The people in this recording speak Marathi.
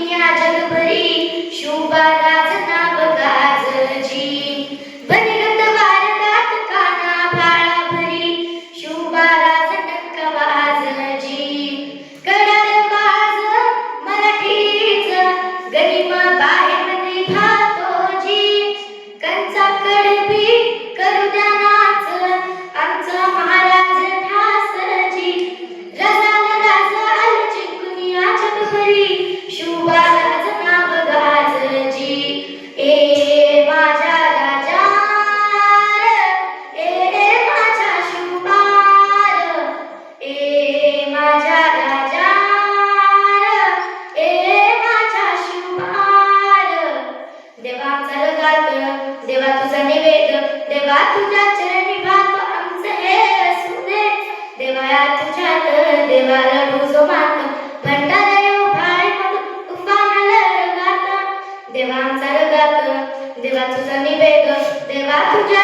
चिमकुनिया जगभरी शोभा राजना बगाजजी बनगत वारदात काना फाळा भरी शोभा राजटक वाजजी कडार बाज मराठीच गनिमा बाहेमध्ये भातोजी कंचा कडबी करू द्या नाच आमचा महाराज ठासजी राजा चिमकुनिया जगभरी शोभा राजना बगाजजी ए माझ्या राजा ए माझ्या शुभार ए माझ्या राजा ए माझ्या शुभार देवा चलगात देवा तुझा निवेद देवा तुझ्या चरणी भात आमचं हे असू दे देवा तुझ्यात देवा रडू जो मात भंडारा येऊ भाळे मधून तुफान गात देवा आमचा रगात देवा तुझा निवेद देवा तुझ्या